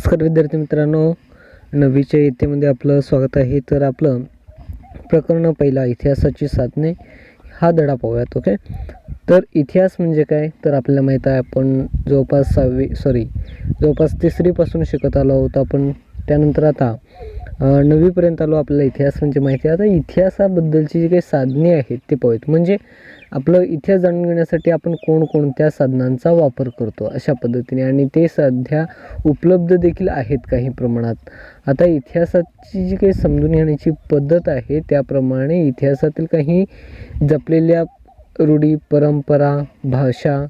नमस्कार विद्यार्थी मित्रांनो, 9वीच्या इयत्तेमध्ये आपलं स्वागत आहे. तर आपलं प्रकरण पहिला इतिहासाची साधने हा धडा पाहूयात. ओके, तर इतिहास म्हणजे काय तर आपल्याला माहीत आहे. आपण जवळपास तिसरीपासून शिकत आलो आहोत आपण. त्यानंतर आता 9वीपर्यंत आलो. आपल्याला इतिहास म्हणजे माहिती आहे. आता इतिहासाबद्दलची जी काही साधने आहेत ते पाहूयात. म्हणजे आपलं इतिहास जाणून घेण्यासाठी आपण कोणकोणत्या साधनांचा वापर करतो अशा पद्धतीने, आणि ते सध्या उपलब्ध देखील आहेत काही प्रमाणात. आता इतिहासाची जी काही समजून घेण्याची पद्धत आहे त्याप्रमाणे इतिहासातील काही जपलेल्या रूढी, परंपरा, भाषा,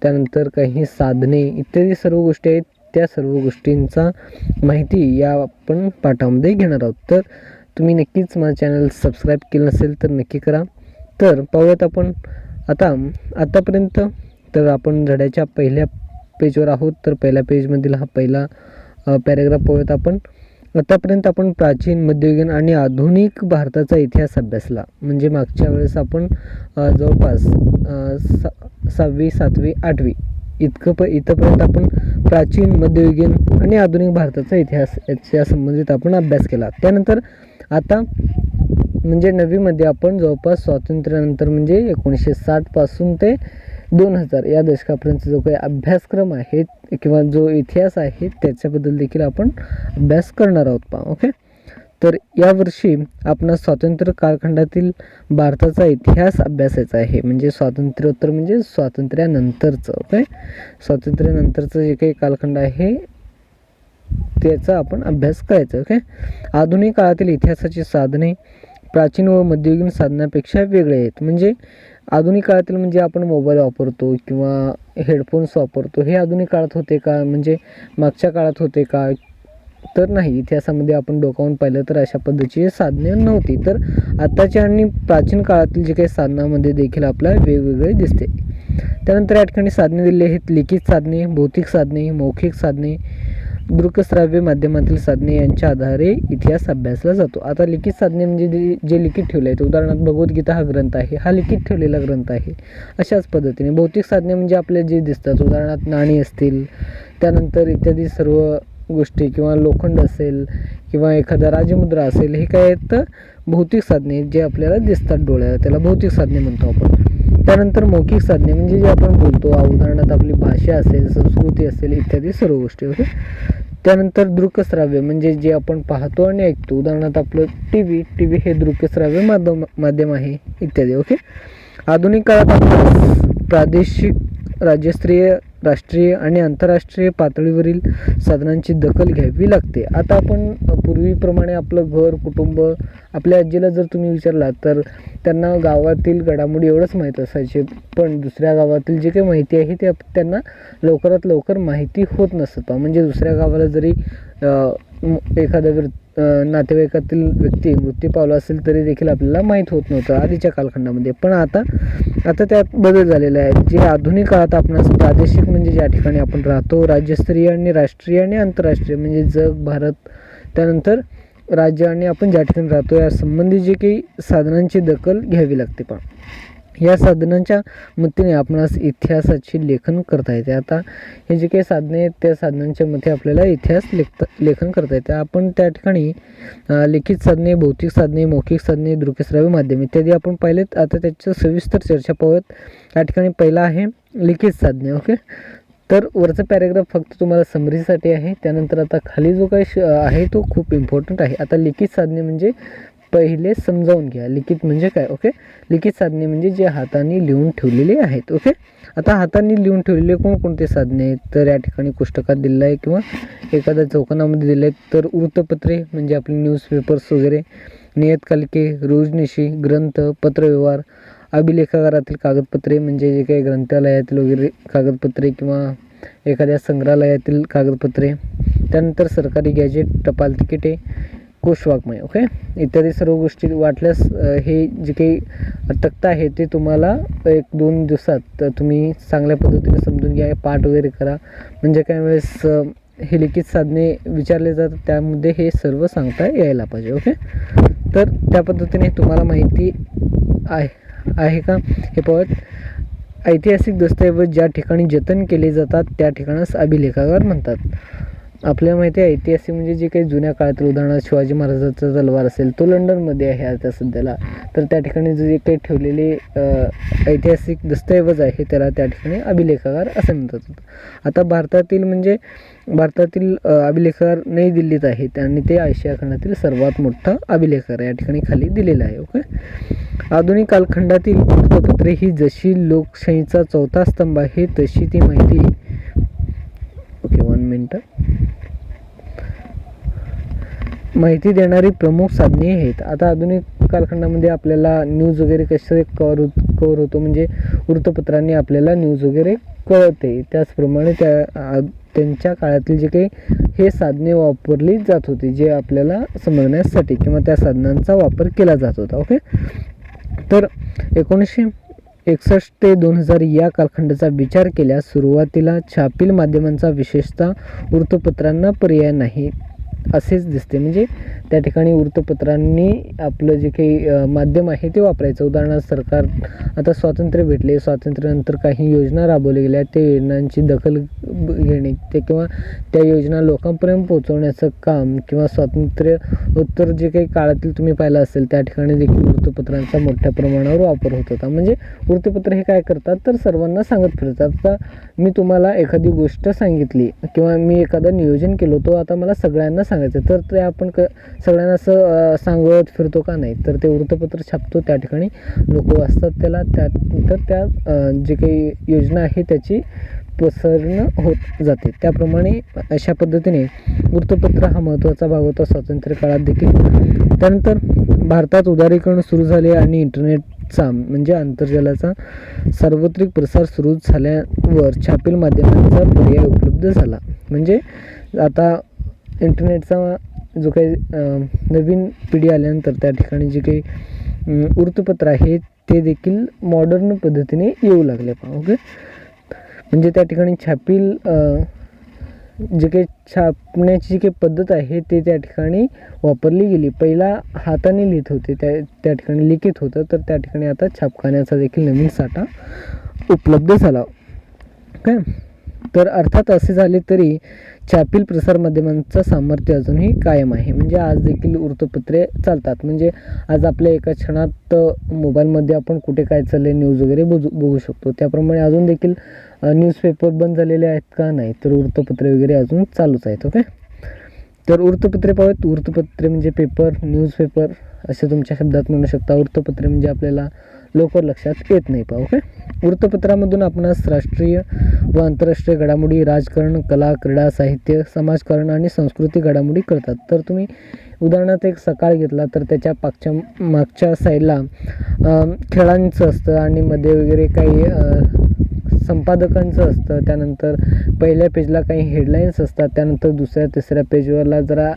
त्यानंतर काही साधने इत्यादी सर्व गोष्टी आहेत. त्या सर्व गोष्टींचा माहिती या आपण पाठामध्ये घेणार आहोत. तर तुम्ही नक्कीच माझं चॅनल सबस्क्राईब केलं नसेल तर नक्की करा. तर पाहूयात आपण आतापर्यंत. तर आपण धड्याच्या पहिल्या पेजवर आहोत. तर पहिल्या पेजमधील हा पहिला पॅरेग्राफ पाहूयात आपण. आतापर्यंत आपण प्राचीन, मध्ययुगीन आणि आधुनिक भारताचा इतिहास अभ्यासला. म्हणजे मागच्या वेळेस आपण जवळपास 6वी, 7वी, 8वी इथंपर्यंत आपण प्राचीन, मध्ययुगीन आणि आधुनिक भारताचा इतिहास याच्या संबंधित आपण अभ्यास केला. त्यानंतर आता म्हणजे 9वीमध्ये आपण जवळपास स्वातंत्र्यानंतर म्हणजे 1960 पासून ते 2000 या दशकापर्यंत जो काही अभ्यासक्रम आहे किंवा जो इतिहास आहे त्याच्याबद्दल देखील आपण अभ्यास करणार आहोत. ओके, तर यावर्षी आपण स्वातंत्र्य कालखंडातील भारताचा इतिहास अभ्यासायचा आहे. म्हणजे स्वातंत्र्योत्तर म्हणजे स्वातंत्र्यानंतरचं. ओके, स्वातंत्र्यानंतरचं जे काही कालखंड आहे त्याचा आपण अभ्यास करायचा. ओके, आधुनिक काळातील इतिहासाची साधने प्राचीन व मध्ययुगीन साधनांपेक्षा वेगळे आहेत. म्हणजे आधुनिक काळातील म्हणजे आपण मोबाईल वापरतो किंवा हेडफोन्स वापरतो, हे आधुनिक काळात होते का, म्हणजे मागच्या काळात होते का, तर नाही. इतिहासामध्ये आपण डोकावून पाहिलं तर अशा पद्धतीची साधने नव्हती. तर आताच्या आणि प्राचीन काळातील जे काही साधनामध्ये देखील आपल्याला वेगवेगळे दिसते. त्यानंतर या ठिकाणी साधने दिलेली आहेत. लिखित साधने, भौतिक साधने, मौखिक साधने, दृकश्राव्य माध्यमातील साधने यांच्या आधारे इतिहास अभ्यासला जातो. आता लिखित साधने म्हणजे जे लिखित ठेवले आहेत. उदाहरणार्थ भगवद्गीता हा ग्रंथ आहे, हा लिखित ठेवलेला ग्रंथ आहे. अशाच पद्धतीने भौतिक साधने म्हणजे आपल्याला जे दिसतात, उदाहरणार्थ नाणी असतील, त्यानंतर इत्यादी सर्व गोष्टी, किंवा लोखंड असेल किंवा एखादा राजमुद्रा असेल, हे काय आहेत भौतिक साधने जे आपल्याला दिसतात डोळ्याला, त्याला भौतिक साधने म्हणतो आपण. त्यानंतर मौखिक साधने म्हणजे जे आपण बोलतो, उदाहरणार्थ आपली भाषा असेल, संस्कृती असेल, इत्यादी सर्व गोष्टी. ओके, त्यानंतर दृकश्राव्य म्हणजे जे आपण पाहतो आणि ऐकतो, उदाहरणार्थ आपलं टी व्ही हे दृकश्राव्य माध्यम आहे इत्यादी. ओके, आधुनिक काळात आपण प्रादेशिक, राज्यस्तरीय, राष्ट्रीय आणि आंतरराष्ट्रीय पातळीवरील साधनांची दखल घ्यावी लागते. आता आपण पूर्वीप्रमाणे आपलं घर, कुटुंब, आपल्या आजीला जर तुम्ही विचारला तर त्यांना गावातील घडामोडी एवढंच माहीत असायचे, पण दुसऱ्या गावातील जे काही माहिती आहे ते त्यांना लवकरात लवकर माहिती होत नसतं. म्हणजे दुसऱ्या गावाला जरी एखाद्या नातेवाईकातील व्यक्ती मृत्यू पावला असेल तरी देखील आपल्याला माहीत होत नव्हतं आधीच्या कालखंडामध्ये. पण आता त्यात बदल झालेला आहे. जे आधुनिक काळात आपण प्रादेशिक म्हणजे ज्या ठिकाणी आपण राहतो, राज्यस्तरीय आणि राष्ट्रीय आणि आंतरराष्ट्रीय म्हणजे जग, भारत, त्यानंतर राज्य आणि आपण ज्या ठिकाणी राहतो या संबंधी जे काही साधनांची दखल घ्यावी लागते. पण या साधनांच्या मदतीने आपणास इतिहासाचे लेखन करता येते. आता हे जे काही साधने आहेत त्या साधनांच्या मध्ये आपल्याला इतिहास लेखन करता येते. आपण त्या ठिकाणी लिखित साधने, भौतिक साधने, मौखिक साधने, दृकश्राव्य माध्यम इत्यादी आपण पाहिलेत. आता त्याचं सविस्तर चर्चा पाहूयात. या ठिकाणी पहिला आहे लिखित साधने. ओके, तर वरचा पॅरेग्राफ फक्त तुम्हाला समरीसाठी आहे. त्यानंतर आता खाली जो काही आहे तो खूप इम्पॉर्टंट आहे. आता लिखित साधने म्हणजे पहिले समजावून घ्या लिखित म्हणजे काय. ओके, लिखित साधने म्हणजे जे हाताने लिहून ठेवलेले आहेत. ओके, आता हाताने लिहून ठेवलेले कोणकोणते साधने आहेत तर या ठिकाणी पुस्तकात दिलेलं आहे किंवा एखाद्या चौकनामध्ये दिले आहेत. तर वृत्तपत्रे म्हणजे आपले न्यूजपेपर्स वगैरे, नियतकालिके, रोजनिशी, ग्रंथ, पत्रव्यवहार, अभिलेखागारातील कागदपत्रे म्हणजे जे काही ग्रंथालयातील वगैरे कागदपत्रे किंवा एखाद्या संग्रहालयातील कागदपत्रे, त्यानंतर सरकारी गॅजेट, टपाल तिकिटे, कोशवाक्मय. ओके, इत्यादी सर्व गोष्टी वाटल्यास हे जे काही तक्ता आहे ते तुम्हाला 1-2 दिवसात तुम्ही चांगल्या पद्धतीने समजून घ्या, पाठ वगैरे करा. म्हणजे काही वेळेस हे लिखित साधने विचारले जातात त्यामध्ये हे सर्व सांगता यायला पाहिजे. ओके, तर त्या पद्धतीने तुम्हाला माहिती आहे का हे पाहत. ऐतिहासिक दस्तऐवज ज्या ठिकाणी जतन केले जातात त्या ठिकाणास अभिलेखागार म्हणतात. आपल्याला माहिती आहे ऐतिहासिक म्हणजे जे काही जुन्या काळातील उदाहरणार्थ शिवाजी महाराजांचा तलवार असेल तो लंडनमध्ये आहे आता सध्याला, तर त्या ठिकाणी जे काही ठेवलेले ऐतिहासिक दस्तऐवज आहे त्याला त्या ठिकाणी अभिलेखागार असं म्हणतात. आता भारतातील अभिलेखागार नई दिल्लीत आहेत आणि ते आशिया खंडातील सर्वात मोठा अभिलेखागार या ठिकाणी खाली दिलेला आहे. ओके. आधुनिक कालखंडातील वृत्तपत्रे ही जशी लोकशाहीचा चौथा स्तंभ आहे तशी ती माहिती. Okay, 1 minute. माहिती देणारी प्रमुख साधने आहेत. आता आधुनिक कालखंडामध्ये आपल्याला न्यूज वगैरे कसे कव्हर होतो म्हणजे वृत्तपत्रांनी आपल्याला न्यूज वगैरे कळते. त्याचप्रमाणे त्यांच्या काळातील जे काही हे साधने वापरली जात होती जे आपल्याला समजण्यासाठी किंवा त्या साधनांचा वापर केला जात होता. ओके. तर 1961 ते 2000 या कालखंडाचा विचार केल्यास सुरुवातीला छापील माध्यमांचा विशेषतः वृत्तपत्रांना पर्याय नाही असेच दिसते. म्हणजे त्या ठिकाणी वृत्तपत्रांनी आपलं जे काही माध्यम आहे ते वापरायचं. उदाहरणार्थ सरकार आता स्वातंत्र्य भेटले, स्वातंत्र्यानंतर काही योजना राबवल्या गेल्या, त्या योजनांची दखल घेणे ते किंवा त्या योजना लोकांपर्यंत पोहोचवण्याचं काम किंवा स्वातंत्र्य उत्तर जे काही काळातील तुम्ही पाहिलं असेल त्या ठिकाणी देखील वृत्तपत्रांचा मोठ्या प्रमाणावर वापर होत होता. म्हणजे वृत्तपत्र हे काय करतात तर सर्वांना सांगत फिरतात. आता मी तुम्हाला एखादी गोष्ट सांगितली किंवा मी एखादं नियोजन केलं तो आता मला सगळ्यांना सांगायचं तर ते आपण सगळ्यांना असं सांगत फिरतो का नाही, तर ते वृत्तपत्र छापतो, त्या ठिकाणी लोक वाचतात त्याला, त्यानंतर त्या जे काही योजना आहे त्याची पसरण होत जाते. त्याप्रमाणे अशा पद्धतीने वृत्तपत्र हा महत्त्वाचा भाग होता स्वातंत्र्य काळात देखील. त्यानंतर भारतात उदारीकरण सुरू झाले आणि इंटरनेटचा म्हणजे आंतरजालाचा सार्वत्रिक प्रसार सुरू झाल्यावर छापील माध्यमांचा पर्याय उपलब्ध झाला. म्हणजे आता इंटरनेटचा जो काही नवीन पिढी आल्यानंतर त्या ठिकाणी जे काही वृत्तपत्र आहे ते देखील मॉडर्न पद्धतीने येऊ लागले. ओके. म्हणजे त्या ठिकाणी छापील जे काही छापण्याची जी काही पद्धत आहे ते त्या ठिकाणी वापरली गेली. पहिला हाताने लिहित होते, त्या ठिकाणी लिखित होतं, तर त्या ठिकाणी आता छापखान्याचा देखील नवीन साठा उपलब्ध झाला. काय तर अर्थात असे झाले तरी छापील प्रसार माध्यमांचं सामर्थ्य अजूनही कायम आहे. म्हणजे आज देखील वृत्तपत्रे चालतात. म्हणजे आज आपल्या एका क्षणात मोबाईलमध्ये आपण कुठे काय चाललंय न्यूज वगैरे बघू शकतो. त्याप्रमाणे अजून देखील न्यूजपेपर बंद झालेले आहेत का नाही, तर वृत्तपत्रे वगैरे अजून चालूच आहेत. ओके. तर वृत्तपत्रे पाहूयात. वृत्तपत्रे म्हणजे पेपर, न्यूजपेपर असे तुमच्या शब्दात म्हणू शकता. वृत्तपत्रे म्हणजे आपल्याला लवकर लक्षात येत नाही. ओके. वृत्तपत्रामधून आपणास राष्ट्रीय व आंतरराष्ट्रीय घडामोडी, राजकारण, कला, क्रीडा, साहित्य, समाजकारण आणि सांस्कृतिक घडामोडी कळतात. तर तुम्ही उदाहरणार्थ एक सकाळ घेतला तर त्याच्या मागच्या साईडला खेळांचं असतं आणि मध्ये वगैरे काही संपादकांचं असतं. त्यानंतर पहिल्या पेजला काही हेडलाईन्स असतात, त्यानंतर दुसऱ्या तिसऱ्या पेजवरला जरा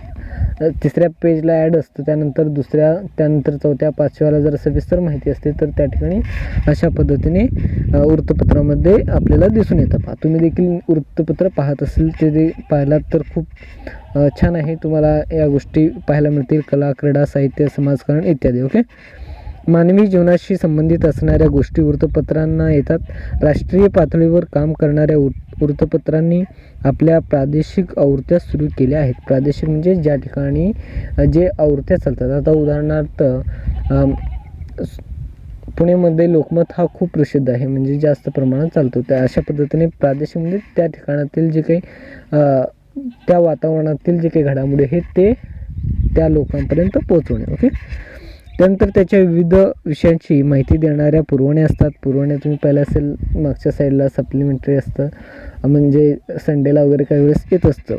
तिसऱ्या पेजला ॲड असतं, त्यानंतर चौथ्या पाचव्याला जरा सविस्तर माहिती असते. तर त्या ठिकाणी अशा पद्धतीने वृत्तपत्रामध्ये आपल्याला दिसून येतं. तुम्ही देखील वृत्तपत्र पाहत असेल ते पाहिलात तर खूप छान आहे. तुम्हाला या गोष्टी पाहायला मिळतील, कला, क्रीडा, साहित्य, समाजकारण इत्यादी. ओके. मानवी जीवनाशी संबंधित असणाऱ्या गोष्टी वृत्तपत्रांना येतात. राष्ट्रीय पातळीवर काम करणाऱ्या वृत्तपत्रांनी आपल्या प्रादेशिक आवृत्त्या सुरू केल्या आहेत. प्रादेशिक म्हणजे ज्या ठिकाणी जे आवृत्त्या चालतात. आता उदाहरणार्थ पुण्यामध्ये लोकमत हा खूप प्रसिद्ध आहे, म्हणजे जास्त प्रमाणात चालतो. त्या अशा पद्धतीने प्रादेशिक म्हणजे त्या ठिकाणातील जे काही त्या वातावरणातील जे काही घडामोडी आहेत ते त्या लोकांपर्यंत पोहोचवणे. ओके. त्यानंतर त्याच्या विविध विषयांची माहिती देणाऱ्या पुरवण्या असतात. पुरवण्या तुम्ही पाहिलं असेल मागच्या साईडला सप्लिमेंटरी असतं, म्हणजे संडेला वगैरे काही वेळेस येत असतं.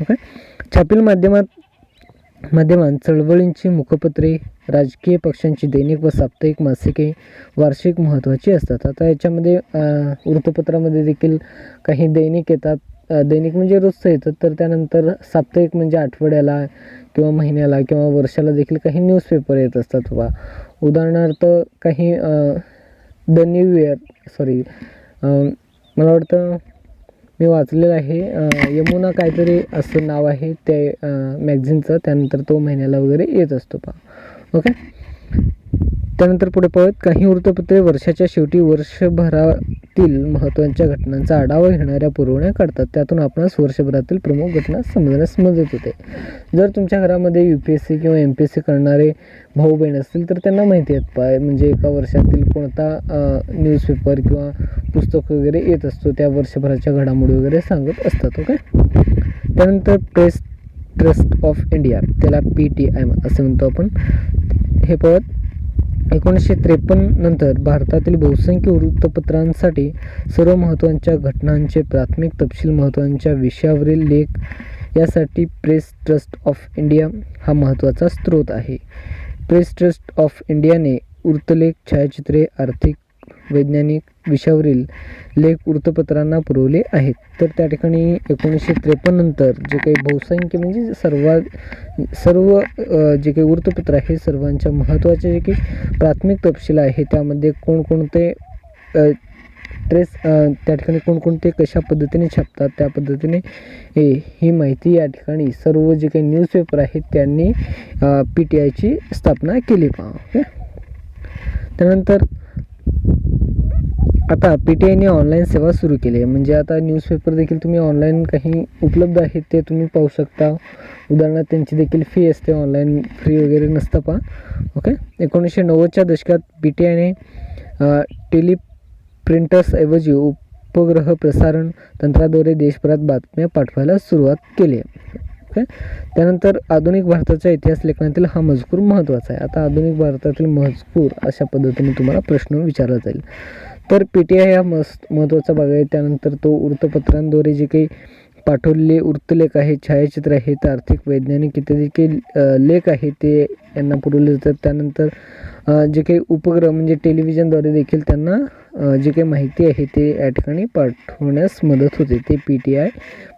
ओके. छापील माध्यमांत चळवळींची मुखपत्रे, राजकीय पक्षांची दैनिक व साप्ताहिक मासिके, वार्षिक महत्त्वाची असतात. आता याच्यामध्ये वृत्तपत्रामध्ये देखील काही दैनिक येतात. दैनिक म्हणजे रोजचं येतं, तर त्यानंतर साप्ताहिक म्हणजे आठवड्याला किंवा महिन्याला किंवा वर्षाला देखील काही न्यूजपेपर येत असतात. उदाहरणार्थ काही द न्यू इयर मला वाटतं मी वाचलेलं आहे, यमुना काहीतरी असं नाव आहे ते मॅगझिनचं. त्यानंतर तो महिन्याला वगैरे येत असतो. ओके. त्यानंतर पुढे पाहूयात, काही वृत्तपत्रे वर्षाच्या शेवटी वर्षभरातील महत्त्वाच्या घटनांचा आढावा घेणाऱ्या पुरवण्या काढतात. त्यातून आपणास वर्षभरातील प्रमुख घटना समजण्यास मदत होते. जर तुमच्या घरामध्ये UPSC किंवा MPSC करणारे भाऊ बहीण असतील तर त्यांना माहिती आहेत म्हणजे एका वर्षातील कोणता न्यूजपेपर किंवा पुस्तक वगैरे येत असतो, त्या वर्षभराच्या घडामोडी वगैरे सांगत असतात. ओके. त्यानंतर प्रेस ट्रस्ट ऑफ इंडिया, त्याला PTI असं म्हणतो आपण. हे पद 1953 नंतर भारतातील बहुसंख्य वृत्तपत्रांसाठी सर्व महत्त्वाच्या घटनांचे प्राथमिक तपशील, महत्त्वाच्या विषयावरील लेख यासाठी प्रेस ट्रस्ट ऑफ इंडिया हा महत्त्वाचा स्रोत आहे. प्रेस ट्रस्ट ऑफ इंडियाने वृत्तलेख, छायाचित्रे, आर्थिक, वैज्ञानिक विषयावरील लेख वृत्तपत्रांना पुरवले आहेत. तर त्या ठिकाणी 1953 नंतर जे काही बहुसंख्य म्हणजे सर्व जे काही वृत्तपत्र आहे सर्वांच्या महत्त्वाचे जे काही प्राथमिक तपशील आहे त्यामध्ये कोणकोणते त्या ठिकाणी कोणकोणते कशा पद्धतीने छापतात त्या पद्धतीने ही माहिती या ठिकाणी सर्व जे काही न्यूजपेपर आहेत त्यांनी PTIची स्थापना केली. ओके. त्यानंतर आता PTIने ऑनलाईन सेवा सुरू केली आहे, म्हणजे आता न्यूजपेपर देखील तुम्ही ऑनलाईन काही उपलब्ध आहेत ते तुम्ही पाहू शकता. उदाहरणार्थ त्यांची देखील फी असते, ऑनलाईन फ्री वगैरे नसतं पहा. ओके. 1990च्या दशकात PTIने टेलिप्रिंटर्सऐवजी उपग्रह प्रसारण तंत्राद्वारे देशभरात बातम्या पाठवायला सुरुवात केली आहे. ओके. त्यानंतर आधुनिक भारताच्या इतिहास लेखनातील हा मजकूर महत्त्वाचा आहे. आता आधुनिक भारतातील मजकूर अशा पद्धतीने तुम्हाला प्रश्न विचारला जाईल. तर PTI हा महत्त्वाचा भाग आहे. त्यानंतर तो वृत्तपत्रांद्वारे जे काही पाठवलेले वृत्तलेख आहेत, छायाचित्र आहेत, आर्थिक, वैज्ञानिक इत्यादी काही लेख आहेत ते यांना पुरवले जातात. त्यानंतर जे काही उपग्रह म्हणजे टेलिव्हिजनद्वारे देखील त्यांना जे काही माहिती आहे ते या ठिकाणी पाठवण्यास मदत होते. ते PTI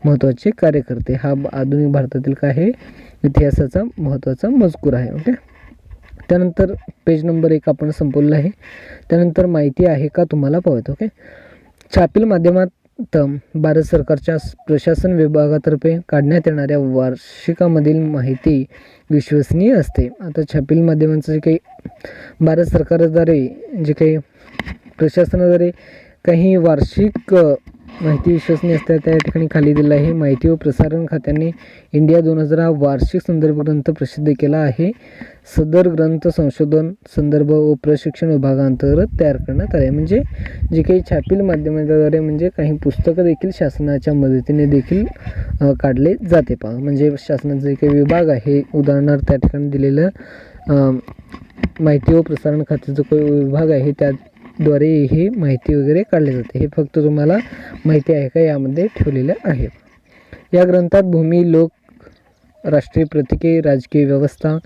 महत्त्वाचे कार्य करते. हा आधुनिक भारतातील काय आहे इतिहासाचा महत्त्वाचा मजकूर आहे. ओके. त्यानंतर पेज नंबर 1 आपण संपवलेला आहे. त्यानंतर माहिती आहे का तुम्हाला पाहूयात. ओके. छापील माध्यमात भारत सरकारच्या प्रशासन विभागातर्फे काढण्यात येणाऱ्या वार्षिकामधील माहिती विश्वसनीय असते. आता छापील माध्यमांचं जे काही भारत सरकारद्वारे जे काही प्रशासनाद्वारे काही वार्षिक माहिती विश्वसनीय असते त्या ठिकाणी खाली दिलं आहे. माहिती व प्रसारण खात्याने इंडिया 2000 हा वार्षिक संदर्भ ग्रंथ प्रसिद्ध केला आहे. सदर ग्रंथ संशोधन, संदर्भ व प्रशिक्षण विभागांतर्गत तयार करण्यात आले. म्हणजे जे काही छापील माध्यमाद्वारे म्हणजे काही पुस्तकं देखील शासनाच्या मदतीने देखील काढले जाते पहा. म्हणजे शासनाचा जे काही विभाग आहे, उदाहरणार्थ त्या ठिकाणी दिलेलं माहिती व प्रसारण खात्याचा काही विभाग आहे त्याद्वारे ही माहिती वगैरे काढली जाते. हे फक्त तुम्हाला माहिती आहे का यामध्ये ठेवलेलं आहे. या ग्रंथात भूमी, लोक, राष्ट्रीय प्रतीके, राजकीय व्यवस्था,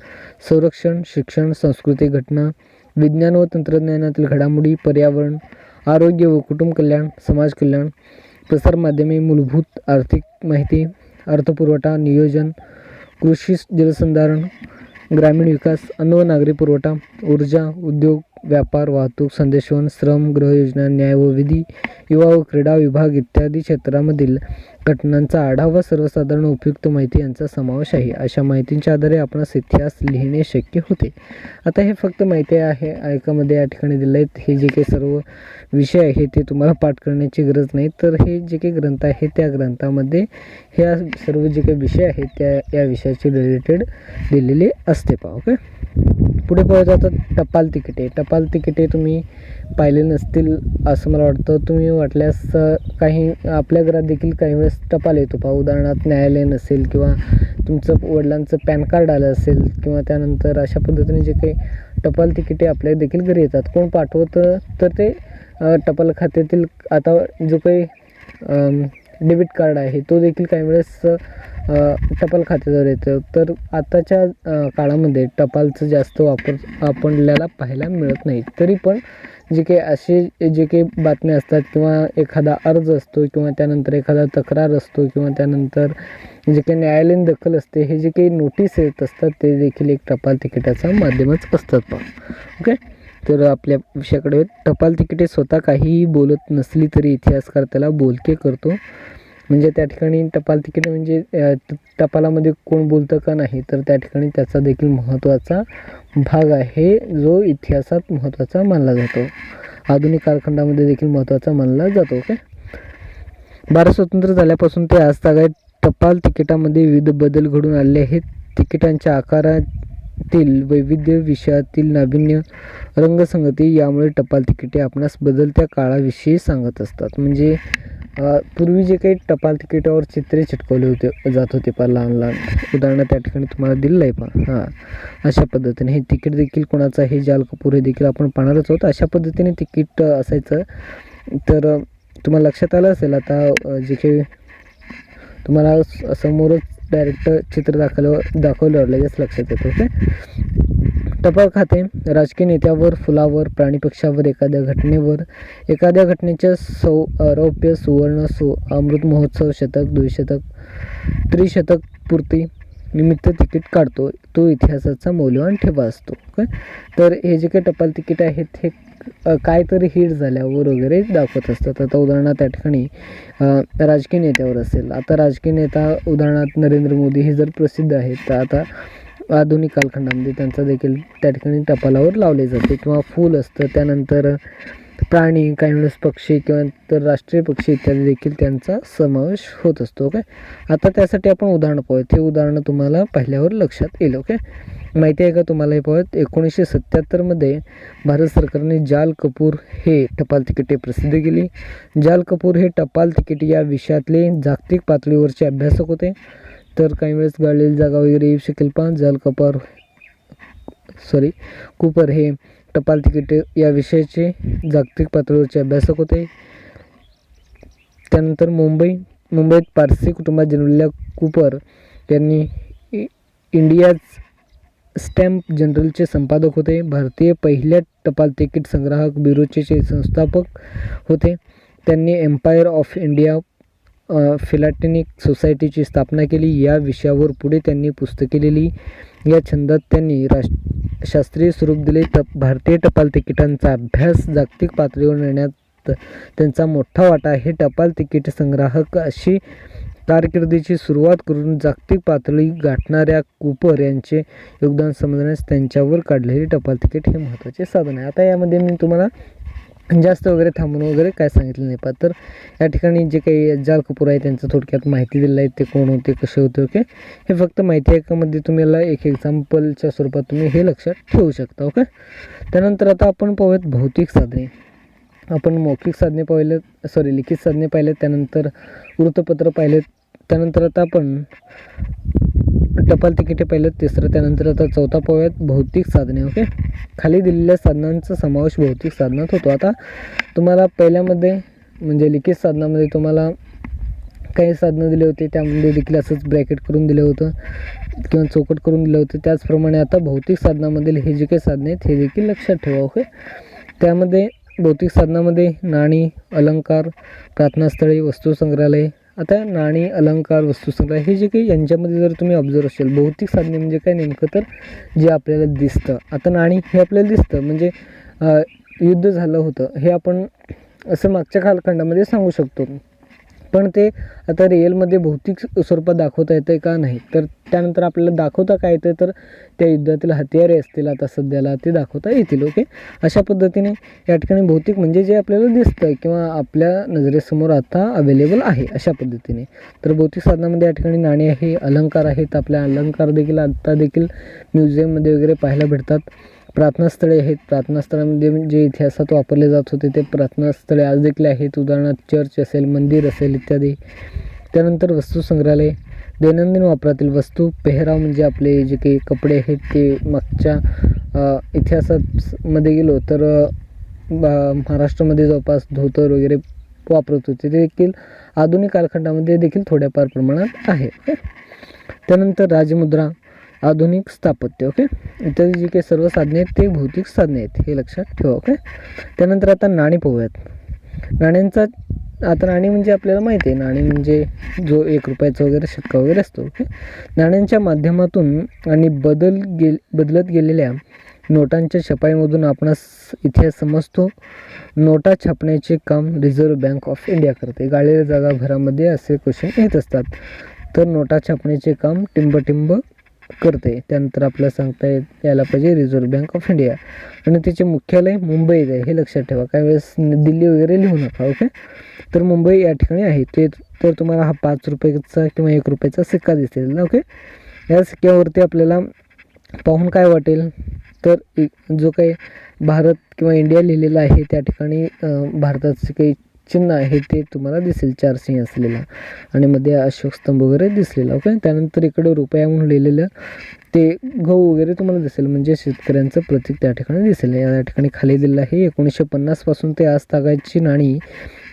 संरक्षण, शिक्षण, सांस्कृतिक घटना, विज्ञान व तंत्रज्ञानातील घडामोडी, पर्यावरण, आरोग्य व कुटुंब कल्याण, समाज कल्याण, प्रसारमाध्यमे, मूलभूत आर्थिक माहिती, अर्थपुरवठा, नियोजन, कृषी जलसंधारण, ग्रामीण विकास, अन्न व नागरी पुरवठा, ऊर्जा, उद्योग, व्यापार, वाहतूक, संदेशवहन, श्रम, गृहयोजना, न्याय व विधी, युवा व क्रीडा विभाग इत्यादी क्षेत्रामधील घटनांचा आढावा, सर्वसाधारण उपयुक्त माहिती यांचा समावेश आहे. अशा माहितींच्या आधारे आपणास इतिहास लिहिणे शक्य होते. आता हे फक्त माहिती आहे ऐकामध्ये या ठिकाणी दिलं आहेत. हे जे काही सर्व विषय आहे ते तुम्हाला पाठ करण्याची गरज नाही. तर हे जे काही ग्रंथ आहे त्या ग्रंथामध्ये ह्या सर्व जे काही विषय आहेत त्या या विषयाची रिलेटेड दिलेली असते पहा. ओके. पुढे पाहू जातात टपाल तिकिटे. टपाल तिकिटे तुम्ही पाहिले नसतील असं मला वाटतं. तुम्ही वाटल्यास काही आपल्या घरात देखील काही वेळेस टपाल येतो पहा. उदाहरणार्थ न्यायालय नसेल किंवा तुमचं वडिलांचं पॅन कार्ड आलं असेल किंवा त्यानंतर अशा पद्धतीने जे काही टपाल तिकिटे आपल्या देखील घरी येतात. कोण पाठवतं तर ते टपाल खात्यातील आता जो काही डेबिट कार्ड आहे तो देखील काही वेळेस टपाल खात्यावर येतं. तर आताच्या काळामध्ये टपालचं जास्त वापर आपल्याला पाहायला मिळत नाही. तरी पण जे काही असे जे काही बातम्या असतात किंवा एखादा अर्ज असतो किंवा त्यानंतर एखादा तक्रार असतो किंवा त्यानंतर जे काही न्यायालयीन दखल असते, हे जे काही नोटीस येत असतात ते देखील एक टपाल तिकिटाचा माध्यमच असतात पहा. ओके. तर आपल्या विषयाकडे टपाल तिकिटे स्वतः काहीही बोलत नसली तरी इतिहासकार त्याला बोलके करतो. म्हणजे त्या ठिकाणी टपाल तिकीट म्हणजे टपालामध्ये कोण बोलतं का नाही, तर त्या ठिकाणी त्याचा देखील महत्त्वाचा भाग आहे, जो इतिहासात महत्त्वाचा मानला जातो, आधुनिक कालखंडामध्ये देखील महत्त्वाचा मानला जातो. ओके. भारत स्वतंत्र झाल्यापासून ते आज तागायत टपाल तिकिटामध्ये विविध बदल घडून आले आहेत. तिकिटांच्या आकारातील वैविध्य, विषयातील नाविन्य, रंगसंगती यामुळे टपाल तिकिटे आपणास बदलत्या काळाविषयी सांगत असतात. म्हणजे पूर्वी जे काही टपाल तिकिटावर चित्रे चिटकवले जात होते फार लहान लहान, उदाहरण त्या ठिकाणी तुम्हाला दिलेलं आहे पहा. अशा पद्धतीने हे तिकीट देखील कोणाचं आहे, जाल कपूर, हे देखील आपण पाहणारच आहोत. अशा पद्धतीने तिकीट असायचं. तर तुम्हाला लक्षात आलं असेल आता जे काही तुम्हाला समोरच डायरेक्ट चित्र दाखवल्यावर लगेच लक्षात येतं. ओके. टपाल खाते राजकीय नेत्यावर, फुलावर, प्राणी पक्षावर, एखाद्या घटनेवर, एखाद्या घटनेच्या रौप्य, सुवर्ण, अमृत महोत्सव, शतक, द्विशतक, त्रिशतक पूर्ती निमित्त तिकीट काढतो. तो इतिहासाचा मौल्यवान ठेवा असतो. ओके. तर हे जे काही टपाल तिकीट आहेत हे काहीतरी हिट झाल्यावर वगैरे दाखवत असतात. आता उदाहरणार्थ त्या ठिकाणी राजकीय नेत्यावर असेल, आता राजकीय नेता उदाहरणार्थ नरेंद्र मोदी हे जर प्रसिद्ध आहेत, तर आता आधुनिक कालखंडामध्ये त्यांचा देखील त्या ठिकाणी टपालावर लावले जाते. किंवा फूल असतं, त्यानंतर प्राणी, काही वेळेस पक्षी किंवा तर राष्ट्रीय पक्षी इत्यादी देखील त्यांचा समावेश होत असतो. ओके. आता त्यासाठी आपण उदाहरणं पाहूयात. हे उदाहरणं तुम्हाला पाहिल्यावर लक्षात येईल. ओके. माहिती आहे का तुम्हाला हे पाहूयात. 1977मध्ये भारत सरकारने जाल कपूर हे टपाल तिकिटे प्रसिद्ध केली. जाल कपूर हे टपाल तिकीट या विषयातले जागतिक पातळीवरचे अभ्यासक होते. तर काही वेळेस गाळलेली जागा वगैरे येऊ शकेल पहा. जाल कूपर हे टपाल तिकीट या विषयाचे जागतिक पातळीवरचे अभ्यासक होते. त्यानंतर मुंबईत पारसी कुटुंबात जन्मलेल्या कूपर यांनी इंडियाज स्टॅम्प जनरलचे संपादक होते. भारतीय पहिल्या टपाल तिकीट संग्राहक ब्युरोचे संस्थापक होते. त्यांनी एम्पायर ऑफ इंडिया फिलाटेलिक सोसायटीची स्थापना केली. या विषयावर पुढे त्यांनी पुस्तके लिहिली. या छंदात त्यांनी शास्त्रीय स्वरूप दिले. भारतीय टपाल तिकिटांचा अभ्यास जागतिक पातळीवर नेण्यात त्यांचा मोठा वाटा आहे. टपाल तिकीट संग्राहक अशी कारकिर्दीची सुरुवात करून जागतिक पातळी गाठणाऱ्या कूपर यांचे योगदान समजण्यास त्यांच्यावर काढलेले टपाल तिकीट हे महत्त्वाचे साधन आहे. आता यामध्ये मी तुम्हाला जास्त वगैरे थांबून वगैरे काय सांगितलं नाही पहा. तर या ठिकाणी जे काही जाल कपूर आहे त्यांचं थोडक्यात माहिती दिलेलं आहे, ते कोण होते, कसे होते. ओके. हे फक्त माहिती एकामध्ये तुम्हाला एक एक्झाम्पलच्या स्वरूपात तुम्ही हे लक्षात ठेवू शकता. ओके. त्यानंतर आता आपण पाहूयात भौतिक साधने. आपण मौखिक साधने लिखित साधने पाहिलेत, त्यानंतर वृत्तपत्र पाहिलेत, त्यानंतर आता आपण टपाल तिकिटे पाहिलेत तिसरं, त्यानंतर आता चौथा पाहूयात भौतिक साधने. ओके. खाली दिलेल्या साधनांचा समावेश भौतिक साधनात होतो. आता तुम्हाला पहिल्यामध्ये म्हणजे लिखित साधनामध्ये तुम्हाला काही साधनं दिले होते, त्यामध्ये देखील असंच ब्रॅकेट करून दिलं होतं किंवा चौकट करून दिलं होतं. त्याचप्रमाणे आता भौतिक साधनामधील हे जे काही साधने आहेत हे देखील लक्षात ठेवा. ओके. त्यामध्ये भौतिक साधनामध्ये नाणी, अलंकार, प्रार्थनास्थळे, वस्तुसंग्रहालय. आता नाणी, अलंकार, वस्तुसंग्रहालय हे जे काही यांच्यामध्ये जर तुम्ही ऑब्झर्व असेल, भौतिक साधने म्हणजे काय नेमकं, तर जे आपल्याला दिसतं. आता नाणी हे आपल्याला दिसतं म्हणजे युद्ध झालं होतं हे आपण असं मागच्या कालखंडामध्ये सांगू शकतो. पण ते आता रिअलमध्ये भौतिक स्वरूपात दाखवता येतं का नाही, तर त्यानंतर आपल्याला दाखवता काय येतं, तर त्या युद्धातील हत्यारे असतील आता सध्याला ते दाखवता येतील. ओके. अशा पद्धतीने या ठिकाणी भौतिक म्हणजे जे आपल्याला दिसतं किंवा आपल्या नजरेसमोर आता अवेलेबल आहे अशा पद्धतीने. तर भौतिक साधनामध्ये या ठिकाणी नाणी आहे, अलंकार आहेत. आपल्या अलंकार देखील आता देखील म्युझियममध्ये वगैरे पाहायला भेटतात. प्रार्थनास्थळे आहेत. प्रार्थनास्थळामध्ये जे इतिहासात वापरले जात होते ते प्रार्थनास्थळे आज देखील आहेत. उदाहरणार्थ चर्च असेल, मंदिर असेल इत्यादी. त्यानंतर वस्तुसंग्रहालय, दैनंदिन वापरातील वस्तू, पेहराव म्हणजे आपले जे काही कपडे आहेत ते मागच्या इतिहासामध्ये गेलो तर महाराष्ट्रामध्ये जवळपास धोतर वगैरे वापरत होते, ते देखील आधुनिक कालखंडामध्ये देखील थोड्याफार प्रमाणात आहे. त्यानंतर राजमुद्रा, आधुनिक स्थापत्य. ओके. इत्यादी जी काही सर्व साधने आहेत ते भौतिक साधने आहेत, हे लक्षात ठेवा. ओके. त्यानंतर आता नाणी पाहूयात. नाण्यांचा आता नाणी म्हणजे आपल्याला माहिती आहे, नाणी म्हणजे जो 1 रुपयाचा वगैरे शिक्का वगैरे असतो. ओके. नाण्यांच्या माध्यमातून आणि बदलत गेलेल्या नोटांच्या छपाईमधून आपणास इतिहास समजतो. नोटा छापण्याचे काम रिझर्व्ह बँक ऑफ इंडिया करते. गाळलेल्या जागा भरामध्ये असे क्वेश्चन येत असतात. तर नोटा छापण्याचे काम टिंबटिंब करते. त्यानंतर आपल्याला सांगता यायला पाहिजे रिझर्व्ह बँक ऑफ इंडिया आणि त्याचे मुख्यालय मुंबईत आहे, हे लक्षात ठेवा. काही वेळेस दिल्ली वगैरे लिहू नका. ओके, तर मुंबई या ठिकाणी आहे. ते तर तुम्हाला हा 5 रुपयाचा किंवा 1 रुपयाचा सिक्का दिसेल. ओके, या सिक्क्यावरती आपल्याला पाहून काय वाटेल, तर जो काही भारत किंवा इंडिया लिहिलेला आहे त्या ठिकाणी भारताचे काही चिन्ह आहे ते तुम्हाला दिसेल, 4 सिंह असलेला आणि मध्ये अशोक स्तंभ वगैरे दिसलेला. ओके, त्यानंतर इकडे रुपया म्हणून लिहिलेलं ते गहू वगैरे तुम्हाला दिसेल, म्हणजे शेतकऱ्यांचं प्रतीक त्या ठिकाणी दिसेल. या ठिकाणी खाली दिलेलं आहे 1950 पासून ते आज तागायची नाणी,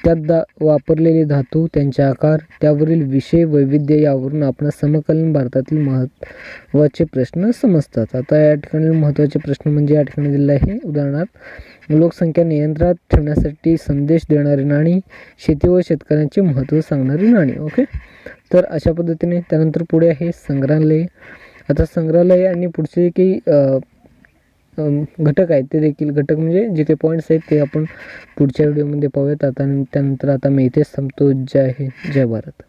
त्यात वापरलेले धातू, त्यांचे आकार, त्यावरील विषय वैविध्य यावरून आपण समकालीन भारतातील महत्त्वाचे प्रश्न समजतात. आता या ठिकाणी महत्त्वाचे प्रश्न म्हणजे या ठिकाणी दिलेले आहे. उदाहरणार्थ लोकसंख्या नियंत्रणात ठेवण्यासाठी संदेश देणारी नाणी, शेती व शेतकऱ्यांचे महत्त्व सांगणारी नाणी. ओके, तर अशा पद्धतीने त्यानंतर पुढे आहे संग्रहालय. आता संग्रहालय आणि पुढचे काही घटक आहेत ते देखील, घटक म्हणजे जे काही पॉईंट्स आहेत ते आपण पुढच्या व्हिडिओमध्ये पाहूयात. आता त्यानंतर आता मी इथेच थांबतो. जय हिंद, जय भारत.